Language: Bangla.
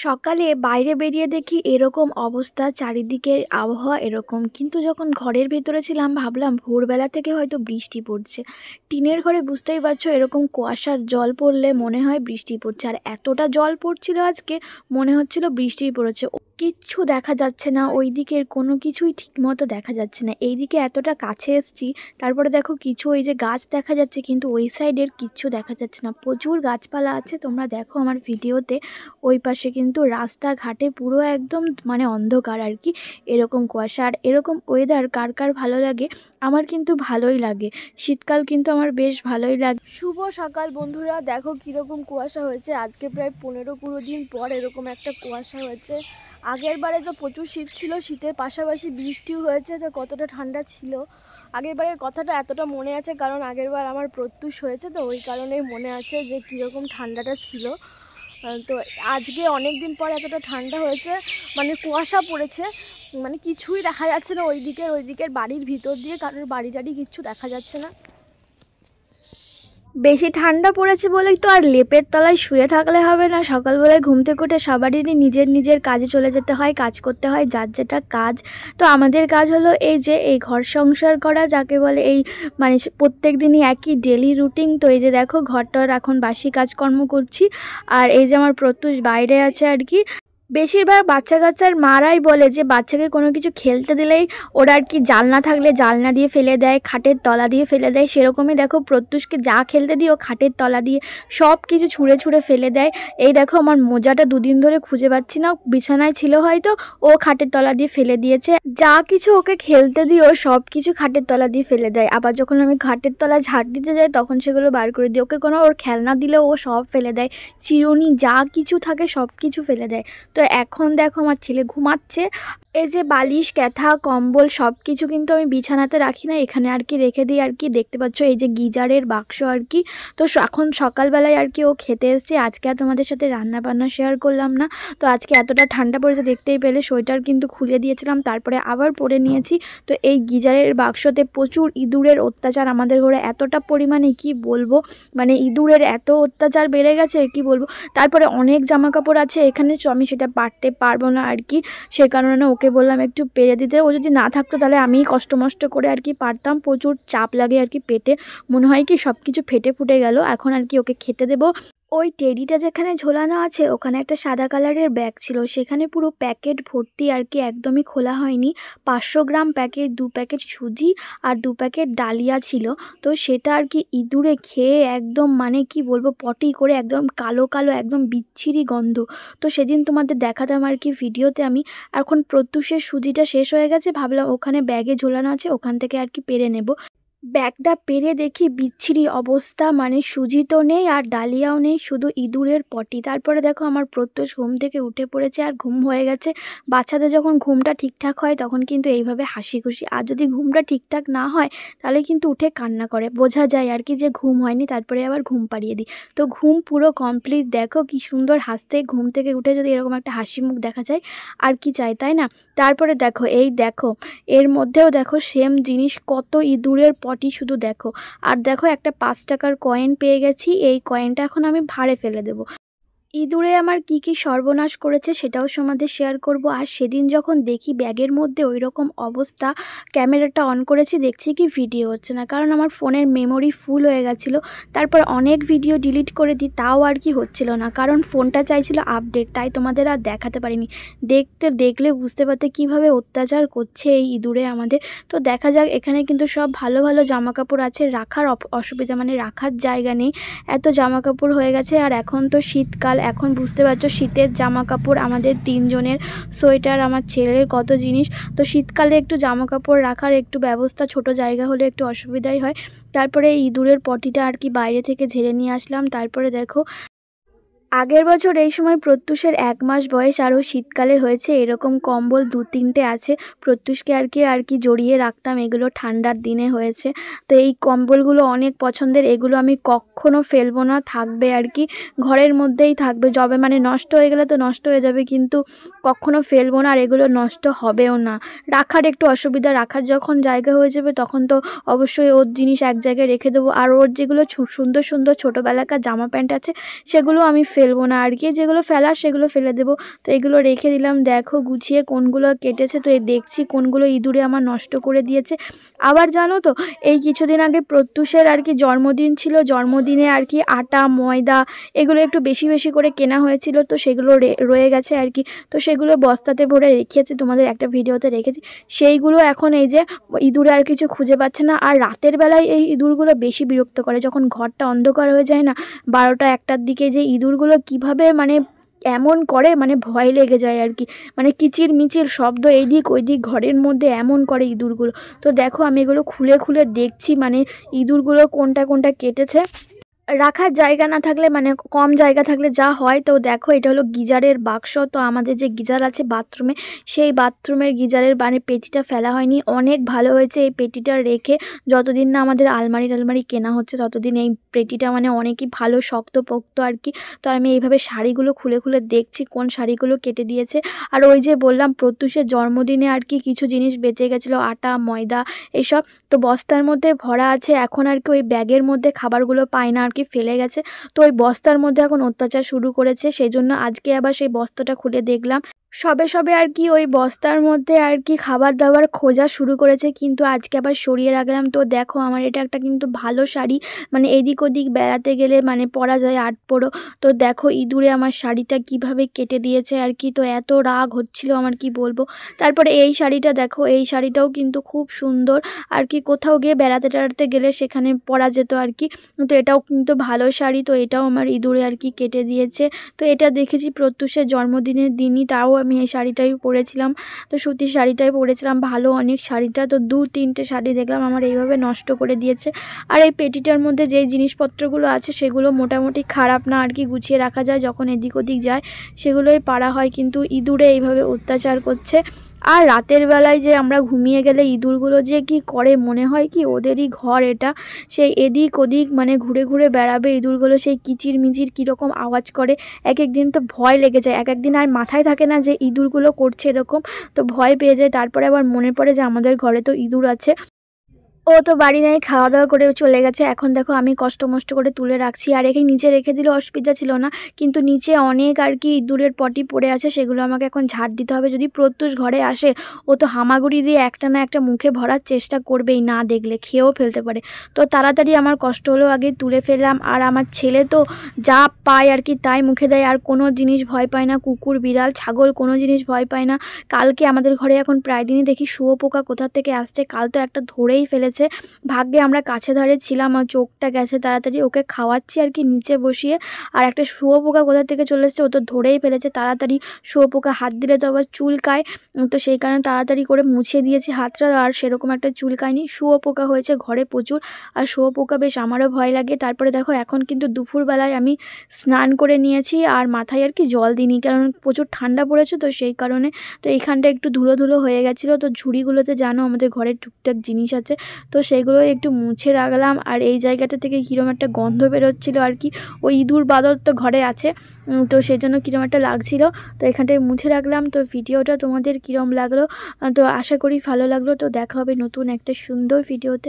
সকালে বাইরে বেরিয়ে দেখি এরকম অবস্থা, চারিদিকের আবহাওয়া এরকম। কিন্তু যখন ঘরের ভেতরে ছিলাম ভাবলাম ভোরবেলা থেকে হয়তো বৃষ্টি পড়ছে। টিনের ঘরে বুঝতেই পারছো এরকম কুয়াশার জল পড়লে মনে হয় বৃষ্টি পড়ছে, আর এতটা জল পড়ছিল আজকে মনে হচ্ছিল বৃষ্টি পড়েছে। কিচ্ছু দেখা যাচ্ছে না, ওই দিকের কোনো কিছুই ঠিকমতো দেখা যাচ্ছে না। এইদিকে এতটা কাছে এসছি, তারপরে দেখো কিছু ওই যে গাছ দেখা যাচ্ছে, কিন্তু ওই সাইডের কিচ্ছু দেখা যাচ্ছে না। প্রচুর গাছপালা আছে, তোমরা দেখো আমার ভিডিওতে। ওই পাশে কিন্তু রাস্তাঘাটে পুরো একদম মানে অন্ধকার আর কি, এরকম কুয়াশা। আর এরকম ওয়েদার কার কার ভালো লাগে? আমার কিন্তু ভালোই লাগে, শীতকাল কিন্তু আমার বেশ ভালোই লাগে। শুভ সকাল বন্ধুরা, দেখো কীরকম কুয়াশা হয়েছে। আজকে প্রায় 15-20 দিন পর এরকম একটা কুয়াশা হয়েছে। আগের বারে তো প্রচুর শীত ছিল, শীতের পাশাপাশি বৃষ্টিও হয়েছে, তো কতটা ঠান্ডা ছিল। আগের বারের কথাটা এতটা মনে আছে কারণ আগের বার আমার প্রত্যুষ হয়েছে, তো ওই কারণেই মনে আছে যে কীরকম ঠান্ডাটা ছিল। তো আজকে অনেক দিন পর এতটা ঠান্ডা হয়েছে, মানে কুয়াশা পড়েছে, মানে কিছুই দেখা যাচ্ছে না ওইদিকের বাড়ির ভিতর দিয়ে কারোর বাড়ি টাড়ি কিচ্ছু দেখা যাচ্ছে না। বেশি ঠান্ডা পড়েছে বলেই তো আর লেপের তলায় শুয়ে থাকলে হবে না। সকালবেলায় ঘুম থেকে উঠে সবারই নিজের নিজের কাজে চলে যেতে হয়, কাজ করতে হয়, যার যেটা কাজ। তো আমাদের কাজ হলো এই যে এই ঘর সংসার করা, যাকে বলে এই মানে প্রত্যেক দিনই একই ডেলি রুটিন। তো এই যে দেখো ঘরটার এখন বাসি কাজকর্ম করছি, আর এই যে আমার প্রত্যুষ বাইরে আছে আর কি। বেশিরভাগ বাচ্চা কাচ্চার মারাই বলে যে বাচ্চাকে কোনো কিছু খেলতে দিলেই ওরা আর কি জানলা থাকলে জানলা দিয়ে ফেলে দেয়, খাটের তলা দিয়ে ফেলে দেয়। সেরকমই দেখো প্রত্যুষকে যা খেলতে দিও খাটের তলা দিয়ে সব কিছু ছুঁড়ে ছুঁড়ে ফেলে দেয়। এই দেখো আমার মোজাটা দুদিন ধরে খুঁজে পাচ্ছি না, বিছানায় ছিল হয়তো, ও খাটের তলা দিয়ে ফেলে দিয়েছে। যা কিছু ওকে খেলতে দিও সব কিছু খাটের তলা দিয়ে ফেলে দেয়। আবার যখন আমি খাটের তলা ঝাড় দিতে যাই তখন সেগুলো বার করে দিই। ওকে কোনো ওর খেলনা দিলেও ও সব ফেলে দেয়, চিরুনি যা কিছু থাকে সব কিছু ফেলে দেয়। তো এখন দেখো আমার ছেলে ঘুমাচ্ছে। এই যে বালিশ, ক্যাথা, কম্বল সব কিছু কিন্তু আমি বিছানাতে রাখি না, এখানে আর কি রেখে দিই আর কি। দেখতে পাচ্ছ এই যে গিজারের বাক্স আর কি। তো এখন সকালবেলায় আর কি ও খেতে এসছে। আজকে আর তোমাদের সাথে রান্না বান্না শেয়ার করলাম না। তো আজকে এতটা ঠান্ডা পড়েছে দেখতেই পেলে, সোয়েটার কিন্তু খুলে দিয়েছিলাম তারপরে আবার পরে নিয়েছি। তো এই গিজারের বাক্সতে প্রচুর ইঁদুরের অত্যাচার আমাদের ঘরে, এতটা পরিমাণে কি বলবো, মানে ইঁদুরের এত অত্যাচার বেড়ে গেছে কি বলবো। তারপরে অনেক জামা কাপড় আছে এখানে, আমি সেটা পারতে পারবো না আর কি। সে কারণে ওকে বললাম একটু পেরে দিতে। ও যদি না থাকতো তাহলে আমিই কষ্ট মষ্ট করে আর কি পারতাম। প্রচুর চাপ লাগে আর কি পেটে, মনে হয় কি সব কিছু ফেটে ফুটে গেল। এখন আর কি ওকে খেতে দেবো। ওই টেডিটা যেখানে ঝোলানো আছে ওখানে একটা সাদা কালারের ব্যাগ ছিল, সেখানে পুরো প্যাকেট ভর্তি আর কি, একদমই খোলা হয়নি। 500 গ্রাম প্যাকেট, 2 প্যাকেট সুজি আর 2 প্যাকেট ডালিয়া ছিল। তো সেটা আর কি ইঁদুরে খেয়ে একদম মানে কি বলবো পটি করে একদম কালো কালো একদম বিচ্ছিরি গন্ধ। তো সেদিন তোমাদের দেখাতাম আর কি ভিডিওতে আমি। এখন প্রত্যুষের সুজিটা শেষ হয়ে গেছে, ভাবলাম ওখানে ব্যাগে ঝোলানো আছে ওখান থেকে আর কি পেরে নেব। ব্যাগটা পেরে দেখি বিচ্ছিরি অবস্থা, মানে সুজি তো নেই আর ডালিয়াও নেই, শুধু ইঁদুরের পটি। তারপরে দেখো আমার প্রত্যুষ ঘুম থেকে উঠে পড়েছে আর ঘুম হয়ে গেছে। বাচ্চাদের যখন ঘুমটা ঠিকঠাক হয় তখন কিন্তু এইভাবে হাসি খুশি, আর যদি ঘুমটা ঠিকঠাক না হয় তাহলে কিন্তু উঠে কান্না করে, বোঝা যায় আর কি যে ঘুম হয়নি। তারপরে আবার ঘুম পাড়িয়ে দিই। তো ঘুম পুরো কমপ্লিট, দেখো কি সুন্দর হাসতে, ঘুম থেকে উঠে যদি এরকম একটা হাসি মুখ দেখা যায় আর কি চাই, তাই না? তারপরে দেখো এই দেখো এর মধ্যেও দেখো সেম জিনিস, কত ইঁদুরের পটি শুধু দেখো। আর দেখো একটা 5 টাকার কয়েন পেয়ে গেছি, এই কয়েনটা এখন আমি ভাঁড়ে ফেলে দেবো। ইঁদুরে আমার কি কি সর্বনাশ করেছে সেটাও তোমাদের শেয়ার করব। আর সেদিন যখন দেখি ব্যাগের মধ্যে ওই রকম অবস্থা, ক্যামেরাটা অন করেছি দেখছি কি ভিডিও হচ্ছে না, কারণ আমার ফোনের মেমোরি ফুল হয়ে গেছিলো। তারপর অনেক ভিডিও ডিলিট করে দিই, তাও আর কি হচ্ছিল না, কারণ ফোনটা চাইছিল আপডেট, তাই তোমাদের আর দেখাতে পারিনি। দেখলে বুঝতে পারতে কীভাবে অত্যাচার করছে এই ইঁদুরে আমাদের। তো দেখা যাক, এখানে কিন্তু সব ভালো ভালো জামা কাপড় আছে, রাখার অসুবিধা মানে রাখার জায়গা নেই, এত জামা কাপড় হয়ে গেছে। আর এখন তো শীতকাল, এখন বুঝতে পারছো শীতের জামা কাপড় আমাদের 3 জনের, সোয়েটার, আমার ছেলের কত জিনিস। তো শীতকালে একটু জামা কাপড় রাখার একটু ব্যবস্থা, ছোট জায়গা হলে একটু অসুবিধাই হয়। তারপরে ইঁদুরের পটিটা আর কি বাইরে থেকে ঝেড়ে নিয়ে আসলাম। তারপরে দেখো আগের বছর এই সময় প্রত্যুষের 1 মাস বয়স, আরও শীতকালে হয়েছে এরকম কম্বল 2-3টে আছে, প্রত্যুষকে আর কি জড়িয়ে রাখতাম, এগুলো ঠান্ডার দিনে হয়েছে। তো এই কম্বলগুলো অনেক পছন্দের, এগুলো আমি কখনো ফেলবো না, থাকবে আর কি ঘরের মধ্যেই থাকবে, যবে মানে নষ্ট হয়ে গেলে তো নষ্ট হয়ে যাবে, কিন্তু কখনো ফেলবো না, আর এগুলো নষ্ট হবেও না। রাখার একটু অসুবিধা, রাখার যখন জায়গা হয়ে যাবে তখন তো অবশ্যই ওর জিনিস এক জায়গায় রেখে দেবো। আর ওর যেগুলো সুন্দর সুন্দর ছোটোবেলাকার জামা প্যান্ট আছে সেগুলো আমি ফেলবো না আর কি, যেগুলো ফেলার সেগুলো ফেলে দেবো। তো এগুলো রেখে দিলাম, দেখো গুছিয়ে কোনগুলো কেটেছে। তো দেখছি কোনগুলো ইঁদুরে আমার নষ্ট করে দিয়েছে। আবার জানো তো, এই কিছুদিন আগে প্রত্যুষের আর কি জন্মদিন ছিল, জন্মদিনে আর কি আটা ময়দা এগুলো একটু বেশি বেশি করে কেনা হয়েছিল, তো সেগুলো রয়ে গেছে আর কি। তো সেগুলো বস্তাতে ভরে রেখেছি, তোমাদের একটা ভিডিওতে রেখেছি। সেইগুলো এখন এই যে ইঁদুরে আর কিছু খুঁজে পাচ্ছে না। আর রাতের বেলায় এই ইঁদুরগুলো বেশি বিরক্ত করে, যখন ঘরটা অন্ধকার হয়ে যায় না 12টা 1টার দিকে, যে ইঁদুরগুলো কিভাবে মানে এমন করে, মানে ভয় লেগে যায় আর কি। মানে কিচির মিচির শব্দ এইদিক ওইদিক ঘরের মধ্যে এমন করে ইঁদুরগুলো। তো দেখো আমি এগুলো খুলে খুলে দেখছি, মানে ইঁদুরগুলো কোনটা কোনটা কেটেছে। রাখার জায়গা না থাকলে, মানে কম জায়গা থাকলে যা হয়। তো দেখো এটা হলো গিজারের বাক্স। তো আমাদের যে গিজার আছে বাথরুমে, সেই বাথরুমের গিজারের মানে পেটিটা ফেলা হয়নি, অনেক ভালো হয়েছে এই পেটিটা রেখে। যতদিন না আমাদের আলমারি কেনা হচ্ছে ততদিন এই পেটিটা মানে অনেকই ভালো শক্তপোক্ত আর কি। তো আমি এইভাবে শাড়িগুলো খুলে খুলে দেখছি কোন শাড়িগুলো কেটে দিয়েছে। আর ওই যে বললাম প্রত্যুষের জন্মদিনে আর কি কিছু জিনিস বেঁচে গেছিলো, আটা ময়দা এইসব, তো বস্তার মধ্যে ভরা আছে। এখন আর কি ওই ব্যাগের মধ্যে খাবারগুলো পায় না আর কি, ফেলে গেছে। তো ওই বস্তার মধ্যে এখন অত্যাচার শুরু করেছে, সেই জন্য আজকে আবার সেই বস্তাটা খুলে দেখলাম। সবে সবে আর কি ওই বস্তার মধ্যে আর কি খাবার দাবার খোঁজা শুরু করেছে, কিন্তু আজকে আবার সরিয়ে রাখলাম। তো দেখো আমার এটা একটা কিন্তু ভালো শাড়ি, মানে এদিক ওদিক বেড়াতে গেলে মানে পরা যায় 8 পোড়ো। তো দেখো ইঁদুরে আমার শাড়িটা কিভাবে কেটে দিয়েছে আর কি। তো এত রাগ হচ্ছিল আমার, কি বলবো। তারপরে এই শাড়িটা দেখো, এই শাড়িটাও কিন্তু খুব সুন্দর আর কি, কোথাও গিয়ে বেড়াতে টেড়াতে গেলে সেখানে পরা যেত আর কি। তো এটাও কিন্তু ভালো শাড়ি। তো এটাও আমার ইঁদুরে আর কি কেটে দিয়েছে। তো এটা দেখেছি প্রত্যুষের জন্মদিনের দিনই, তাও আমি এই শাড়িটাই পরেছিলাম। তো সুতির শাড়িটাই পরেছিলাম, ভালো অনেক শাড়িটা। তো 2-3টে শাড়ি দেখলাম আমার এইভাবে নষ্ট করে দিয়েছে। আর এই পেটিটার মধ্যে যেই জিনিসপত্রগুলো আছে সেগুলো মোটামুটি খারাপ না আর কি, গুছিয়ে রাখা যায়, যখন এদিক ওদিক যায় সেগুলোই পারা হয়। কিন্তু ইঁদুরে এইভাবে অত্যাচার করছে। আর রাতের বেলায় যে আমরা ঘুমিয়ে গেলে ইঁদুরগুলো যে কি করে, মনে হয় কি ওদেরই ঘর এটা। সেই এদিক ওদিক মানে ঘুরে ঘুরে বেড়াবে ইঁদুরগুলো, সেই কিচির মিচির কীরকম আওয়াজ করে। এক একদিন তো ভয় লেগে যায়, এক একদিন আর মাথায় থাকে না যে ইঁদুরগুলো করছে এরকম। তো ভয় পেয়ে যায়, তারপরে আবার মনে পড়ে যে আমাদের ঘরে তো ইঁদুর আছে। ও তো বাড়ি নেই, খাওয়া দাওয়া করে চলে গেছে। এখন দেখো আমি কষ্ট মষ্ট করে তুলে রাখছি, আর একে নিচে রেখে দিলে অসুবিধা ছিল না, কিন্তু নিচে অনেক আর কি ইঁদুরের পটি পড়ে আছে, সেগুলো আমাকে এখন ঝাড় দিতে হবে। যদি প্রত্যুষ ঘরে আসে, ও তো হামাগুড়ি দিয়ে একটা না একটা মুখে ভরার চেষ্টা করবেই, না দেখলে খেয়েও ফেলতে পারে। তো তাড়াতাড়ি আমার কষ্ট হলেও আগে তুলে ফেললাম। আর আমার ছেলে তো যা পায় আর কি তাই মুখে দেয়, আর কোনো জিনিস ভয় পায় না, কুকুর বিড়াল ছাগল কোনো জিনিস ভয় পায় না। কালকে আমাদের ঘরে এখন প্রায় দিনই দেখি শুয়োপোকা কোথা থেকে আসছে, কাল তো একটা ধরেই ফেলেছে। ভাগ্যে আমরা কাছে ধারে ছিলাম, আর চোখটা গেছে, তাড়াতাড়ি ওকে খাওয়াচ্ছি আর কি নিচে বসিয়ে। আর একটা শুয়োপোকা কোথা থেকে চলে এসেছে, ও তো ধরেই ফেলেছে। তাড়াতাড়ি শুয়োপোকা হাত দিলে তো আবার চুলকায়, তো সেই কারণে তাড়াতাড়ি করে মুছে দিয়েছি হাতটা, আর সেরকম একটা চুলকায়নি। শুয়োপোকা হয়েছে ঘরে প্রচুর, আর শুয়োপোকা বেশ আমারও ভয় লাগে। তারপরে দেখো এখন কিন্তু দুপুরবেলায় আমি স্নান করে নিয়েছি, আর মাথায় আর কি জল দিইনি, কারণ প্রচুর ঠান্ডা পড়েছে, তো সেই কারণে। তো এইখানটা একটু ধুলো ধুলো হয়ে গেছিলো, তো ঝুড়িগুলোতে জানো আমাদের ঘরে টুকটাক জিনিস আছে, তো সেগুলো একটু মুছে রাখলাম। আর এই জায়গাটা থেকে কীরকম একটা গন্ধ বেরোচ্ছিলো আর কি, ওই ইঁদুর বাদর তো ঘরে আছে, তো সেই জন্য কীরকম একটা লাগছিলো। তো এখানটায় মুছে রাখলাম। তো ভিডিওটা তোমাদের কীরকম লাগলো, তো আশা করি ভালো লাগলো। তো দেখা হবে নতুন একটা সুন্দর ভিডিওতে।